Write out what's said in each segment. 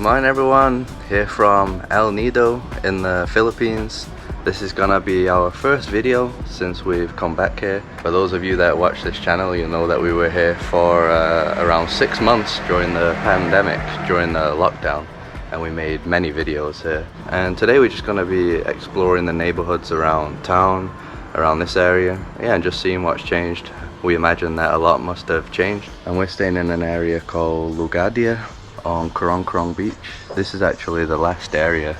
Morning everyone, here from El Nido in the Philippines. This is gonna be our first video since we've come back here. For those of you that watch this channel, you know that we were here for around 6 months during the pandemic, during the lockdown, and we made many videos here. And today we're just gonna be exploring the neighborhoods around town, around this area, yeah, and just seeing what's changed. We imagine that a lot must have changed. And we're staying in an area called Lugadia on Corong-Corong beach. This is actually the last area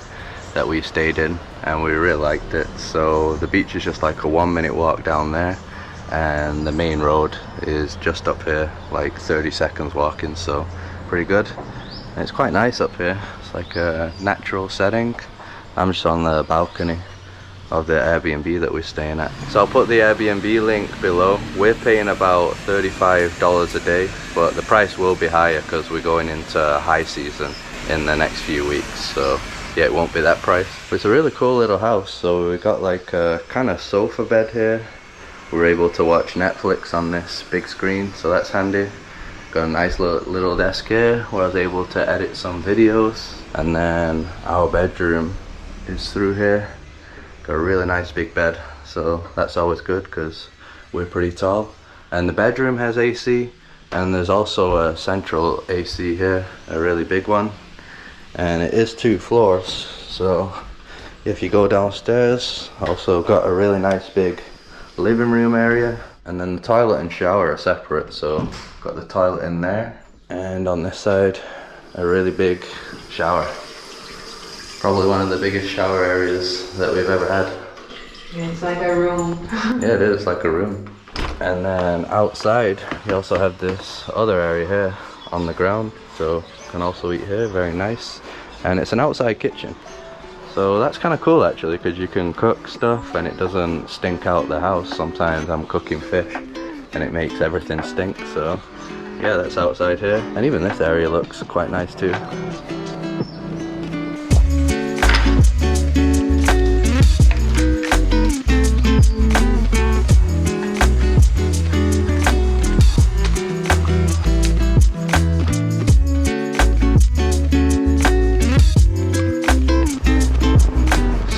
that we stayed in and we really liked it. So the beach is just like a 1-minute walk down there, and the main road is just up here, like 30 seconds walking, so pretty good. And it's quite nice up here. It's like a natural setting. I'm just on the balcony of the Airbnb that we're staying at. So I'll put the Airbnb link below. We're paying about $35 a day, but the price will be higher because we're going into high season in the next few weeks. So yeah, it won't be that price. But it's a really cool little house. So we got like a kind of sofa bed here. We're able to watch Netflix on this big screen, so that's handy. Got a nice little desk here where I was able to edit some videos. And then our bedroom is through here. Got a really nice big bed, so that's always good because we're pretty tall. And the bedroom has AC, and there's also a central AC here, a really big one. And it is 2 floors, so if you go downstairs, also got a really nice big living room area. And then the toilet and shower are separate, so got the toilet in there. And on this side, a really big shower. Probably one of the biggest shower areas that we've ever had. Yeah, it's like a room. Yeah, it is like a room. And then outside, you also have this other area here on the ground, so you can also eat here, very nice. And it's an outside kitchen. So that's kind of cool actually, because you can cook stuff and it doesn't stink out the house. Sometimes I'm cooking fish and it makes everything stink, so yeah, that's outside here. And even this area looks quite nice too.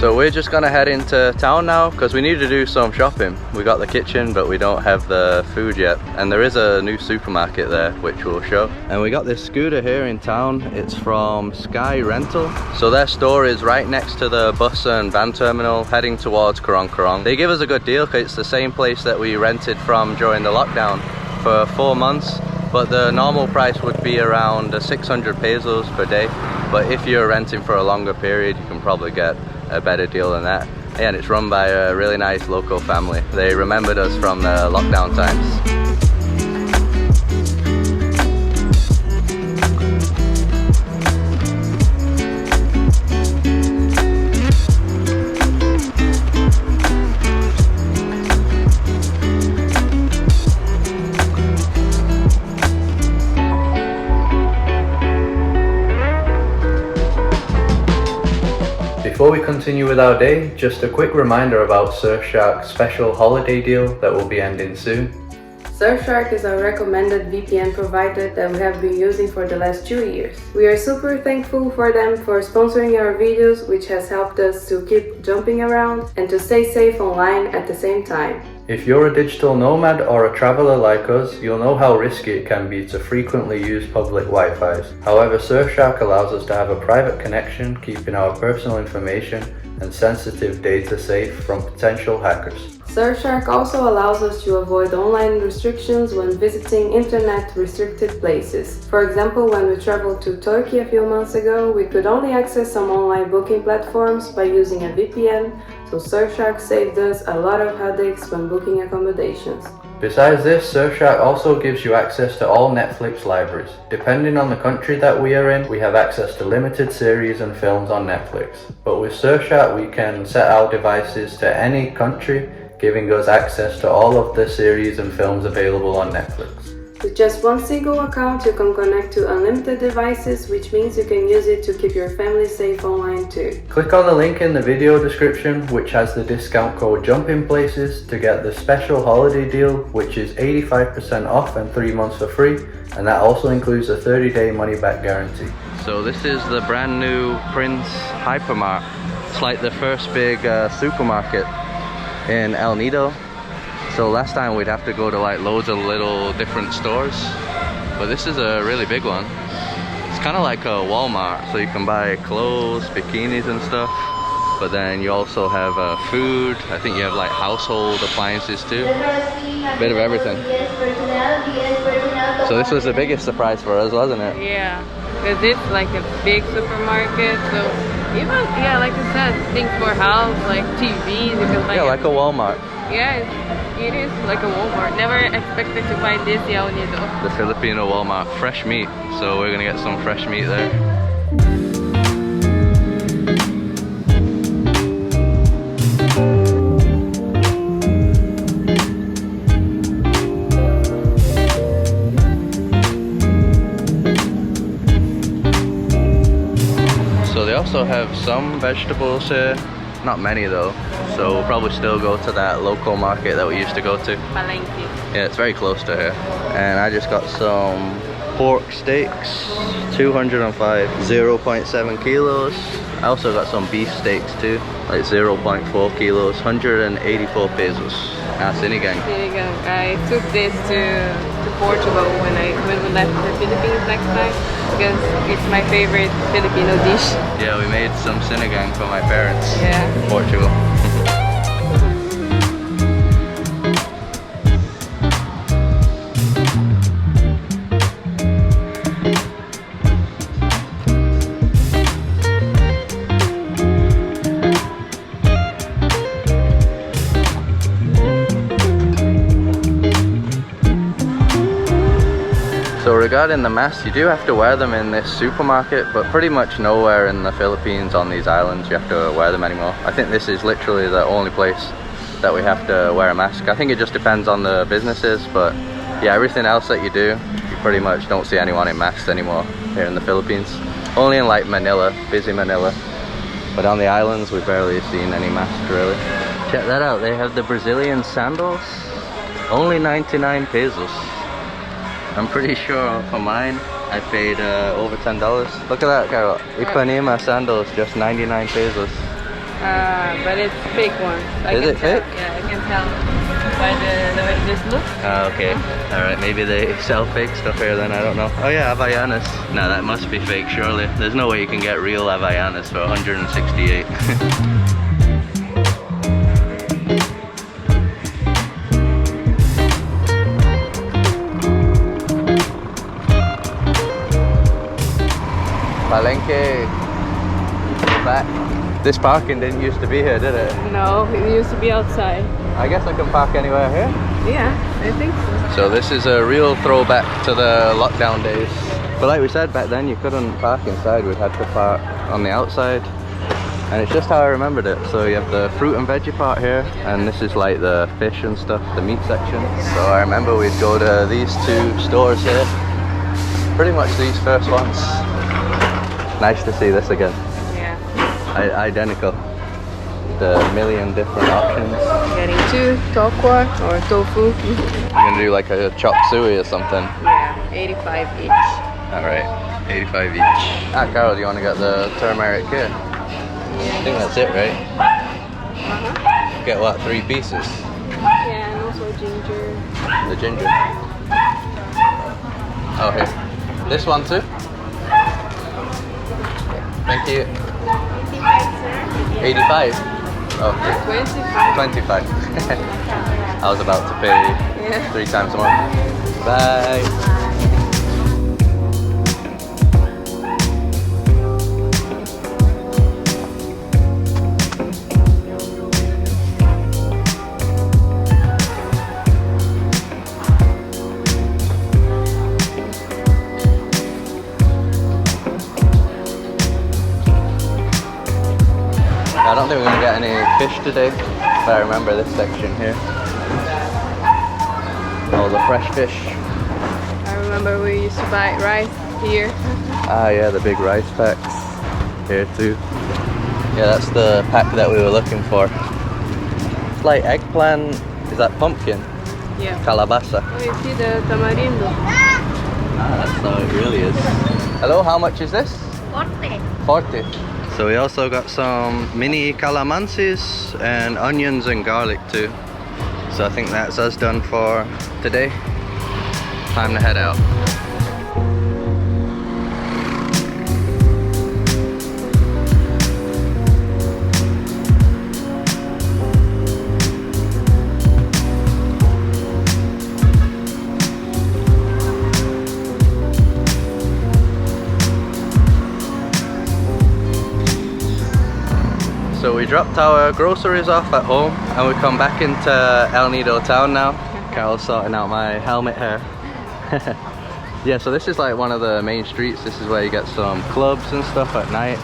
So we're just gonna head into town now because we need to do some shopping. We got the kitchen, but we don't have the food yet. And there is a new supermarket there, which we'll show. And we got this scooter here in town. It's from Sky Rental. So their store is right next to the bus and van terminal heading towards Corong-Corong. They give us a good deal because it's the same place that we rented from during the lockdown for 4 months. But the normal price would be around 600 pesos per day. But if you're renting for a longer period, you can probably get a better deal than that. And it's run by a really nice local family. They remembered us from the lockdown times. Before we continue with our day, just a quick reminder about Surfshark's special holiday deal that will be ending soon. Surfshark is our recommended VPN provider that we have been using for the last 2 years. We are super thankful for them for sponsoring our videos, which has helped us to keep jumping around and to stay safe online at the same time. If you're a digital nomad or a traveler like us, you'll know how risky it can be to frequently use public Wi-Fis. However, Surfshark allows us to have a private connection, keeping our personal information and sensitive data safe from potential hackers. Surfshark also allows us to avoid online restrictions when visiting internet-restricted places. For example, when we traveled to Turkey a few months ago, we could only access some online booking platforms by using a VPN, so Surfshark saved us a lot of headaches when booking accommodations. Besides this, Surfshark also gives you access to all Netflix libraries. Depending on the country that we are in, we have access to limited series and films on Netflix. But with Surfshark, we can set our devices to any country, giving us access to all of the series and films available on Netflix. With just one single account, you can connect to unlimited devices, which means you can use it to keep your family safe online too. Click on the link in the video description, which has the discount code JUMPINPLACES to get the special holiday deal, which is 85% off and 3 months for free, and that also includes a 30-day money-back guarantee. So this is the brand new Prince Hypermart. It's like the first big supermarket in El Nido. So last time we'd have to go to like loads of little different stores, but this is a really big one. It's kind of like a Walmart, so you can buy clothes, bikinis and stuff, but then you also have food. I think you have like household appliances too. Bit of everything. So this was the biggest surprise for us, wasn't it? Yeah, because it's like a big supermarket, so even, yeah, like I said, things for house, like TVs, you can buy. Yeah, like a Walmart. Yeah, it is like a Walmart. Never expected to find this in El Nido. The Filipino Walmart. Fresh meat, so we're gonna get some fresh meat there. So they also have some vegetables here, not many though, so we'll probably still go to that local market that we used to go to. Palenque. Yeah, it's very close to here. And I just got some pork steaks, 205, 0.7 kilos. I also got some beef steaks too, like 0.4 kilos, 184 pesos. Sinigang. Sinigang. I took this to Portugal when we left the Philippines next time, because it's my favorite Filipino dish. Yeah, we made some sinigang for my parents in Portugal. So regarding the masks, you do have to wear them in this supermarket, but pretty much nowhere in the Philippines on these islands you have to wear them anymore. I think this is literally the only place that we have to wear a mask. I think it just depends on the businesses, but yeah, everything else that you do, you pretty much don't see anyone in masks anymore here in the Philippines. Only in like Manila, busy Manila. But on the islands, we've barely seen any masks really. Check that out, they have the Brazilian sandals. Only 99 pesos. I'm pretty sure for mine, I paid over $10. Look at that, Carol. Ipanema sandals, just 99 pesos. But it's fake ones. Is it fake? Yeah, I can tell by the way this looks. Okay. Alright, maybe they sell fake stuff here then, I don't know. Oh yeah, Havaianas. No, that must be fake, surely. There's no way you can get real Havaianas for 168. Palenque, back. This parking didn't used to be here, did it? No, it used to be outside. I guess I can park anywhere here. Yeah, I think so. So this is a real throwback to the lockdown days. But like we said, back then you couldn't park inside, we had to park on the outside. And it's just how I remembered it. So you have the fruit and veggie part here, and this is like the fish and stuff, the meat section. So I remember we'd go to these two stores here. Pretty much these first ones. Nice to see this again. Yeah. Identical. The million different options. Getting 2 tokwa or tofu. You're gonna do like a chop suey or something. Yeah, 85 each. Alright, 85 each. Carol, do you want to get the turmeric here? I think that's it, right? Get what, 3 pieces? Yeah, and also ginger. The ginger. Oh, here. This one too? Thank you. 85? Oh, 25. I was about to pay 3 times more. Bye. I don't think we're going to get any fish today, but I remember this section here. All the fresh fish. I remember we used to buy rice here. Ah yeah, the big rice packs here too. Yeah, that's the pack that we were looking for. It's like eggplant, is that pumpkin? Yeah. Calabasa. Oh, you see the tamarindo? Ah, that's how it really is. Hello, how much is this? 40. 40. So we also got some mini calamansis and onions and garlic too. So I think that's us done for today. Time to head out. So we dropped our groceries off at home and we come back into El Nido town now. Carol's sorting out my helmet hair. Yeah, so this is like one of the main streets. This is where you get some clubs and stuff at night.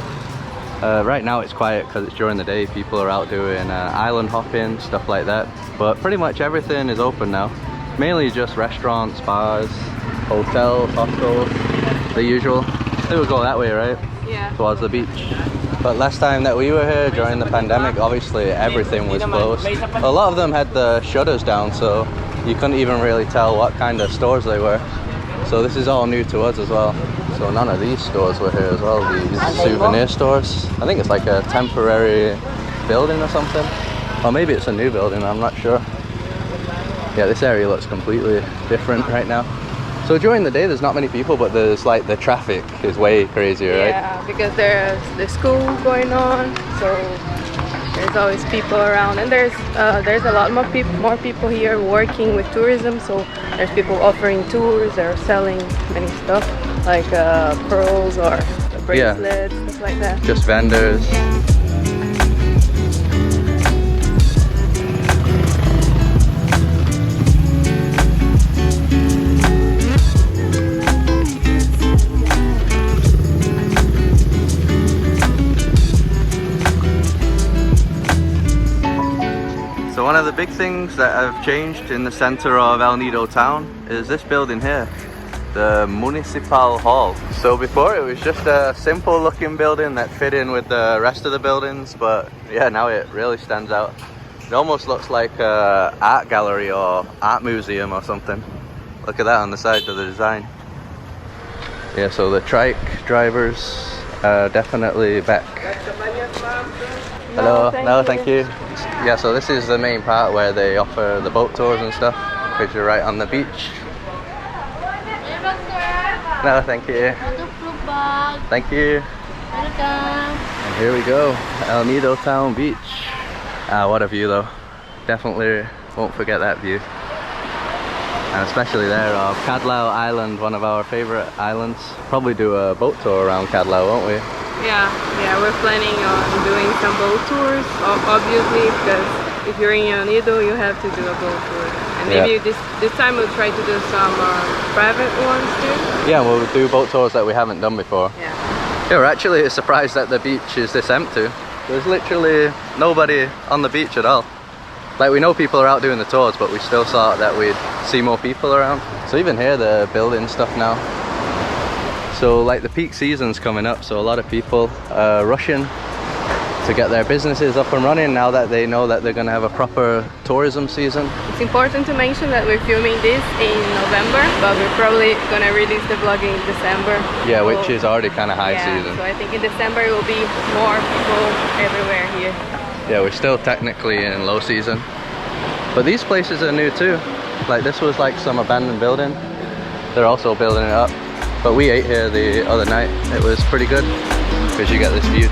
Right now it's quiet because it's during the day. People are out doing island hopping, stuff like that. But pretty much everything is open now. Mainly just restaurants, bars, hotels, hostels, the usual. I think we'll go that way, right? Yeah. Towards the beach. But last time that we were here during the pandemic, obviously everything was closed. A lot of them had the shutters down, so you couldn't even really tell what kind of stores they were. So this is all new to us as well. So none of these stores were here as well, these souvenir stores. I think it's like a temporary building or something. Or maybe it's a new building, I'm not sure. Yeah, this area looks completely different right now. So during the day there's not many people, but there's like the traffic is way crazier, right? Yeah, because there's the school going on, so there's always people around, and there's a lot more people here working with tourism. So there's people offering tours or selling many stuff like pearls or bracelets, stuff like that. Just vendors. So one of the big things that have changed in the center of El Nido town is this building here, the Municipal Hall. So before it was just a simple looking building that fit in with the rest of the buildings, but yeah, now it really stands out. It almost looks like an art gallery or art museum or something. Look at that on the side of the design. Yeah, so the trike drivers are definitely back. Hello, no, thank you. Yeah, so this is the main part where they offer the boat tours and stuff, because you're right on the beach. No, thank you. Thank you. Welcome. And here we go, El Nido Town Beach. Ah, what a view though. Definitely won't forget that view. And especially there of Caalan Island, one of our favourite islands. Probably do a boat tour around Caalan, won't we? Yeah, we're planning on doing some boat tours, obviously, because if you're in El Nido, you have to do a boat tour. And maybe this time we'll try to do some private ones too. Yeah, we'll do boat tours that we haven't done before. Yeah. Yeah, we're actually surprised that the beach is this empty. There's literally nobody on the beach at all. Like, we know people are out doing the tours, but we still thought that we'd see more people around. So even here they're building stuff now. So like the peak season's coming up, so a lot of people are rushing to get their businesses up and running now that they know that they're going to have a proper tourism season. It's important to mention that we're filming this in November, but we're probably going to release the vlog in December. Yeah, so, which is already kind of high season. So I think in December it will be more people everywhere here. Yeah, we're still technically in low season. But these places are new too. Like, this was like some abandoned building. They're also building it up. But we ate here the other night. It was pretty good because you get this view.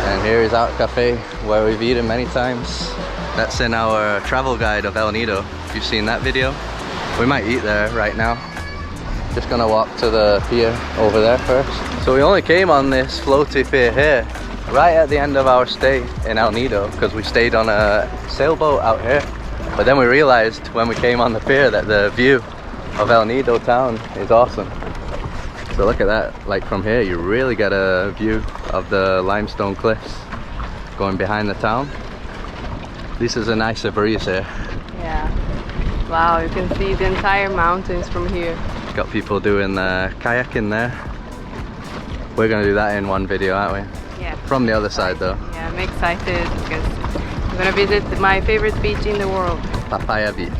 And here is Art Cafe, where we've eaten many times. That's in our travel guide of El Nido. If you've seen that video, we might eat there right now. Just gonna walk to the pier over there first. So we only came on this floaty pier here right at the end of our stay in El Nido, because we stayed on a sailboat out here. But then we realized when we came on the pier that the view of El Nido town is awesome. So look at that, like from here you really get a view of the limestone cliffs going behind the town. This is a nicer breeze here. Yeah. Wow, you can see the entire mountains from here. Got people doing kayaking there. We're gonna do that in one video, aren't we? Yeah. From the other side though. Yeah, I'm excited because I'm gonna visit my favorite beach in the world. Papaya Beach.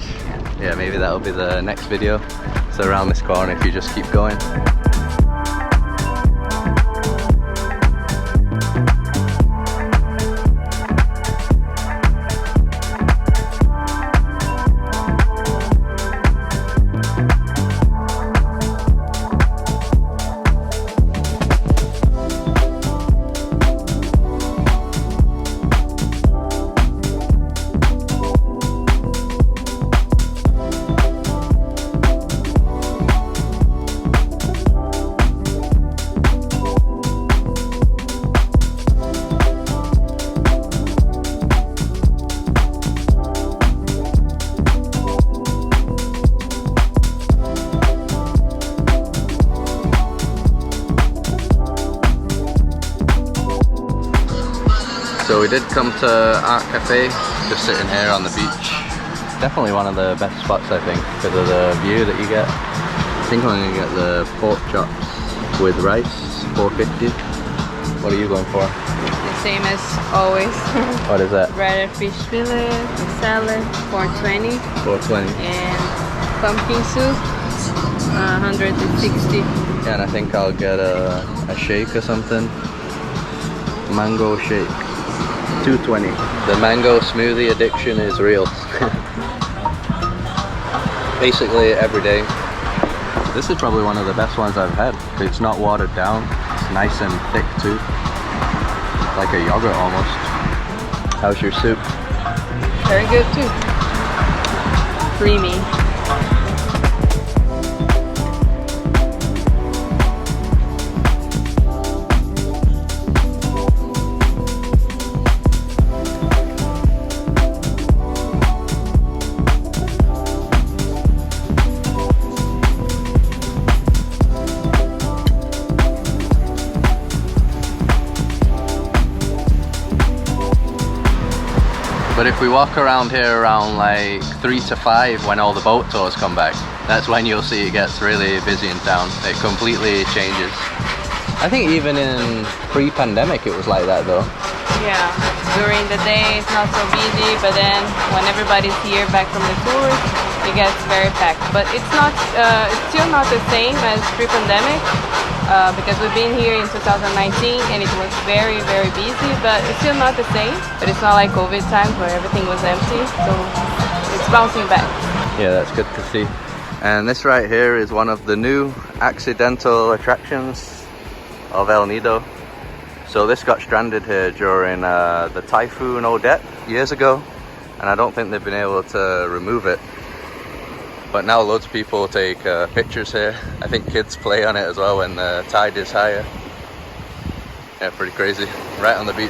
Yeah, maybe that'll be the next video. So around this corner if you just keep going. So we did come to Art Cafe, just sitting here on the beach. Definitely one of the best spots I think, because of the view that you get. I think I'm going to get the pork chops with rice, $4.50. What are you going for? The same as always. What is that? Breaded fish fillet, the salad, $4.20. $4.20. And pumpkin soup, 160. Yeah, and I think I'll get a shake or something. Mango shake. $2.20. The mango smoothie addiction is real. Basically every day. This is probably one of the best ones I've had. It's not watered down. It's nice and thick too. Like a yogurt almost. How's your soup? Very good too. Creamy. But if we walk around here around like 3 to 5 when all the boat tours come back, that's when you'll see it gets really busy in town. It completely changes. I think even in pre-pandemic it was like that though. Yeah, during the day it's not so busy, but then when everybody's here back from the tours, it gets very packed. But it's not, it's still not the same as pre-pandemic. Because we've been here in 2019 and it was very, very busy, but it's still not the same. But it's not like COVID times where everything was empty, so it's bouncing back. Yeah, that's good to see. And this right here is one of the new accidental attractions of El Nido. So this got stranded here during the Typhoon Odette years ago, and I don't think they've been able to remove it. But now loads of people take pictures here. I think kids play on it as well when the tide is higher. Yeah, pretty crazy. Right on the beach.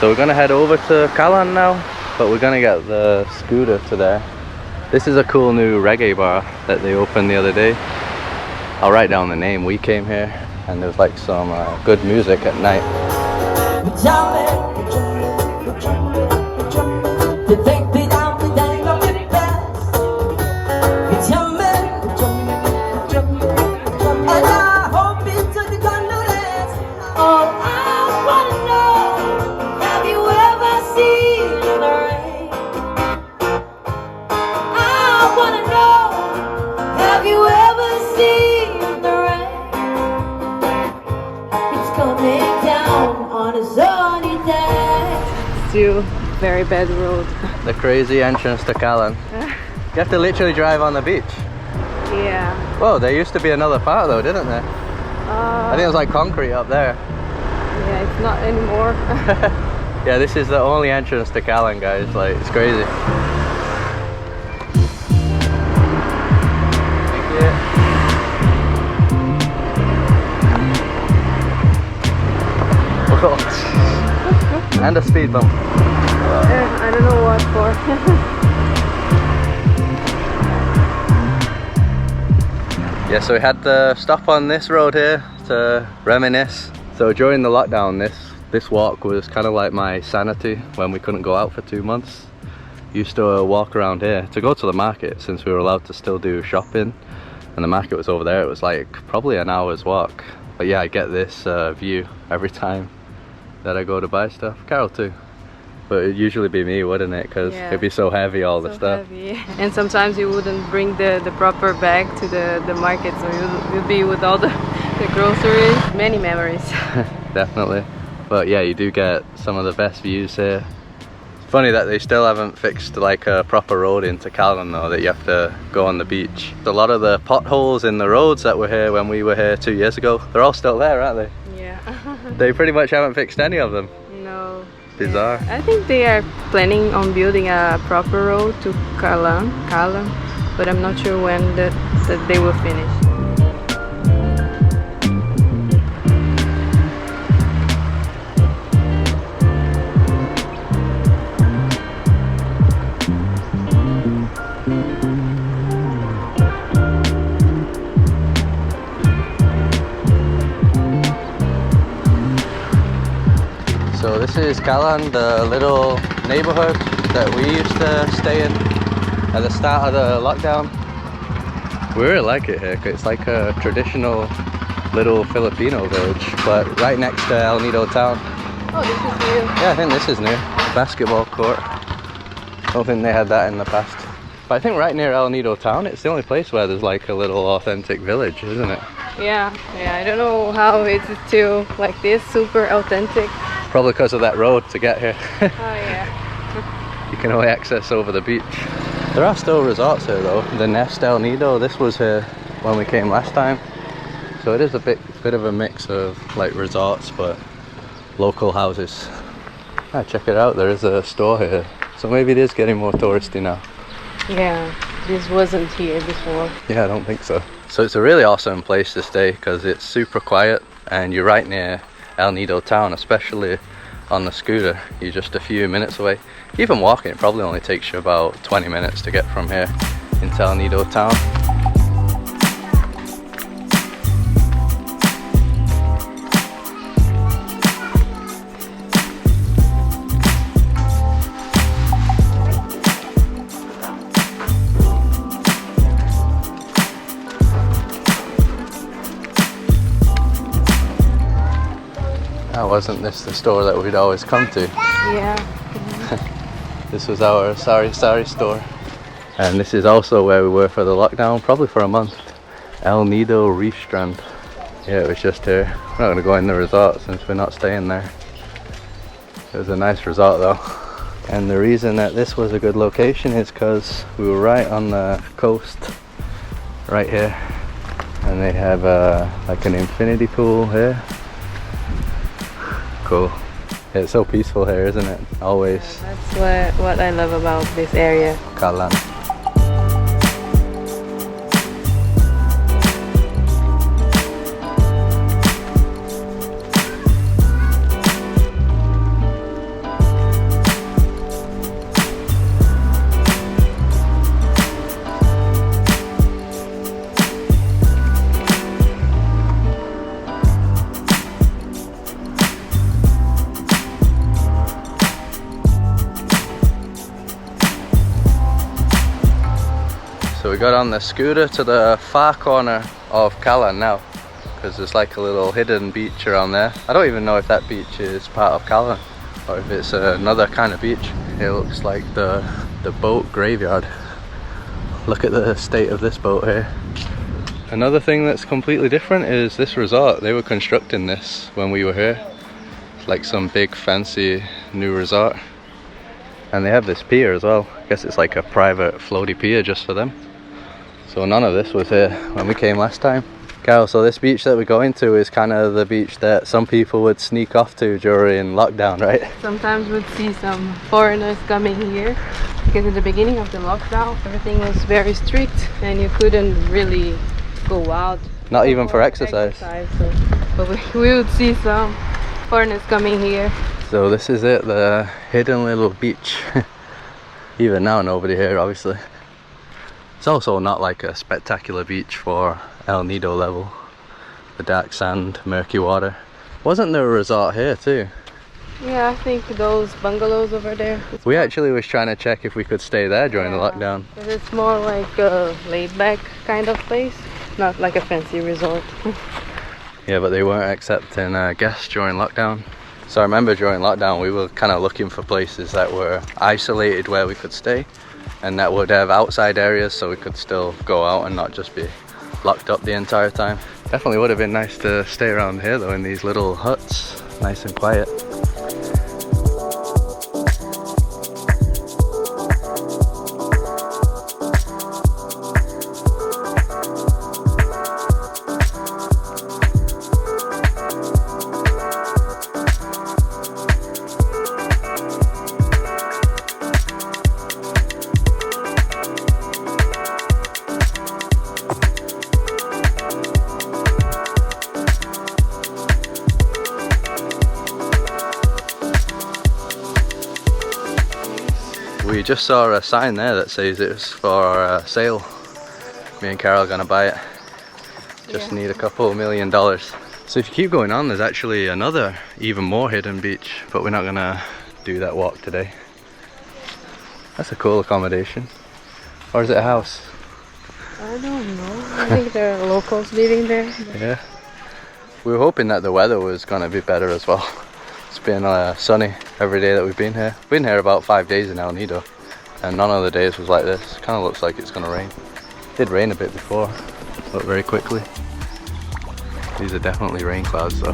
So we're gonna head over to Caalan now, but we're gonna get the scooter to there. This is a cool new reggae bar that they opened the other day. I'll write down the name. We came here and there's like some good music at night. Still very bad road. The crazy entrance to Caalan. You have to literally drive on the beach. Yeah. Whoa, there used to be another part though, didn't there? I think it was like concrete up there. Yeah, it's not anymore. Yeah, this is the only entrance to Caalan, guys. Like, it's crazy. And a speed bump. I don't know what for. Yeah, so we had to stop on this road here to reminisce. So during the lockdown, this walk was kind of like my sanity when we couldn't go out for 2 months. used to walk around here to go to the market, since we were allowed to still do shopping, and the market was over there. It was like probably an hour's walk. But yeah, I get this view every time that I go to buy stuff. Carol too. But it'd usually be me, wouldn't it? Because it'd be so heavy, all the stuff. Heavy. And sometimes you wouldn't bring the proper bag to the market, so you'd be with all the groceries. Many memories. Definitely. But yeah, you do get some of the best views here. It's funny that they still haven't fixed like a proper road into Caalan though, that you have to go on the beach. A lot of the potholes in the roads that were here when we were here 2 years ago, they're all still there, aren't they? Yeah. They pretty much haven't fixed any of them. No. Bizarre. Yeah. I think they are planning on building a proper road to Caalan, but I'm not sure when that they will finish. So this is Caalan, the little neighborhood that we used to stay in at the start of the lockdown. We really like it here, 'cause it's like a traditional little Filipino village, but right next to El Nido town. Oh, this is new. Yeah, I think this is new. Basketball court. Don't think they had that in the past. But I think right near El Nido town, it's the only place where there's like a little authentic village, isn't it? Yeah, I don't know how it's still like this, super authentic. Probably because of that road to get here. Oh yeah. You can only access over the beach. There are still resorts here though. The Nest El Nido, this was here when we came last time. So it is a bit of a mix of like resorts but local houses. Ah, check it out, there is a store here. So maybe it is getting more touristy now. Yeah, this wasn't here before. Yeah, I don't think so. So it's a really awesome place to stay because it's super quiet and you're right near El Nido town, especially on the scooter. You're just a few minutes away. Even walking, it probably only takes you about 20 minutes to get from here into El Nido town. Wasn't this the store that we'd always come to? Yeah. This was our Sari store. And this is also where we were for the lockdown, probably for a month. El Nido Reef Strand. Yeah, it was just here. We're not going to go in the resort since we're not staying there. It was a nice resort though. And the reason that this was a good location is because we were right on the coast, right here. And they have like an infinity pool here. Cool. It's so peaceful here, isn't it? Always. That's what I love about this area. Caalan. So we got on the scooter to the far corner of Caalan now, because there's like a little hidden beach around there. I don't even know if that beach is part of Caalan or if it's another kind of beach. It looks like the boat graveyard. Look at the state of this boat here. Another thing that's completely different is this resort. They were constructing this when we were here. It's like some big fancy new resort. And they have this pier as well. I guess it's like a private floaty pier just for them. So none of this was here when we came last time. Carol, so this beach that we're going to is kind of the beach that some people would sneak off to during lockdown, right? Sometimes we'd see some foreigners coming here because in the beginning of the lockdown everything was very strict and you couldn't really go out. Not even for exercise. But we would see some foreigners coming here. So this is it, the hidden little beach. Even now nobody here obviously. It's also not like a spectacular beach for El Nido level. The dark sand, murky water. Wasn't there a resort here too? Yeah, I think those bungalows over there. We actually was trying to check if we could stay there during the lockdown. But it's more like a laid-back kind of place, not like a fancy resort. Yeah, but they weren't accepting guests during lockdown. So I remember during lockdown we were kind of looking for places that were isolated where we could stay and that would have outside areas so we could still go out and not just be locked up the entire time. Definitely would have been nice to stay around here though, in these little huts, nice and quiet. We just saw a sign there that says it's for sale. Me and Carol are gonna buy it. Just need a couple $1 million. So if you keep going on, there's actually another even more hidden beach, but we're not gonna do that walk today. That's a cool accommodation. Or is it a house? I don't know. I think there are locals living there. Yeah. We were hoping that the weather was gonna be better as well. It's been sunny every day that we've been here. Been here about 5 days in El Nido, and none of the days was like this. Kind of looks like it's gonna rain. It did rain a bit before, but very quickly. These are definitely rain clouds though.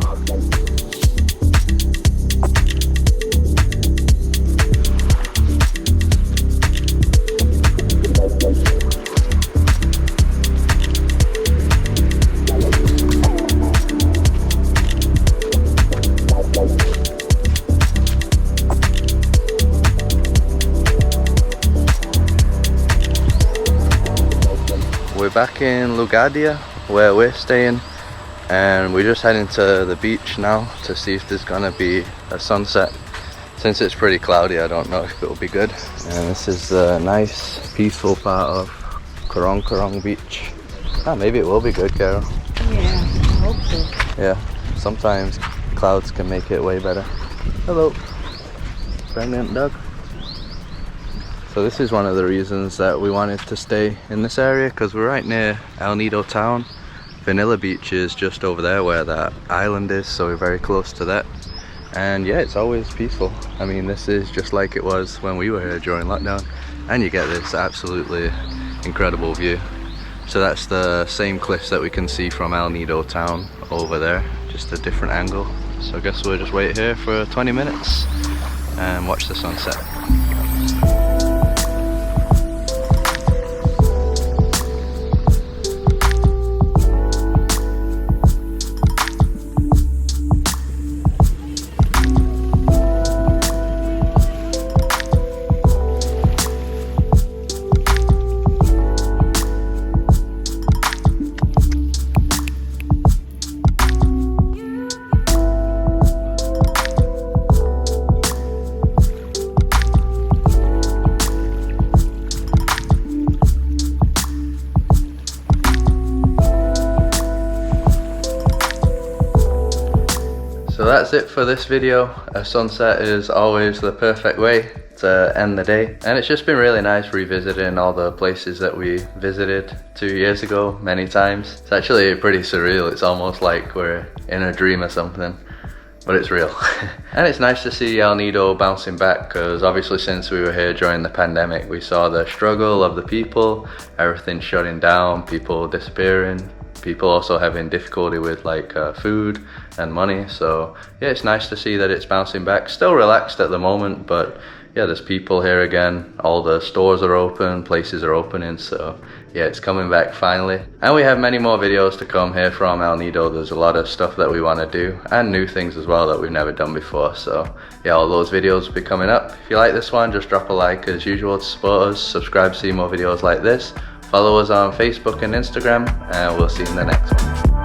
We're back in Lugadia where we're staying, and we're just heading to the beach now to see if there's gonna be a sunset. Since it's pretty cloudy, I don't know if it'll be good. And this is the nice peaceful part of Corong-Corong beach. Maybe it will be good, Carol. Yeah, I hope so. Yeah, sometimes clouds can make it way better. Hello, pregnant dog. So this is one of the reasons that we wanted to stay in this area, because we're right near El Nido town. Vanilla Beach is just over there where that island is, so we're very close to that. And yeah, it's always peaceful. I mean, this is just like it was when we were here during lockdown, and you get this absolutely incredible view. So that's the same cliffs that we can see from El Nido town over there, just a different angle. So I guess we'll just wait here for 20 minutes and watch the sunset. So that's it for this video. A sunset is always the perfect way to end the day, and it's just been really nice revisiting all the places that we visited 2 years ago many times. It's actually pretty surreal. It's almost like we're in a dream or something, but it's real. And it's nice to see El Nido bouncing back, because obviously since we were here during the pandemic, we saw the struggle of the people, everything shutting down, people disappearing, people also having difficulty with like food and money. So yeah, it's nice to see that it's bouncing back. Still relaxed at the moment, but yeah, there's people here again. All the stores are open, places are opening, so yeah, it's coming back finally. And we have many more videos to come here from El Nido. There's a lot of stuff that we want to do, and new things as well that we've never done before. So yeah, all those videos will be coming up. If you like this one, just drop a like as usual to support us. Subscribe to see more videos like this. Follow us on Facebook and Instagram, and we'll see you in the next one.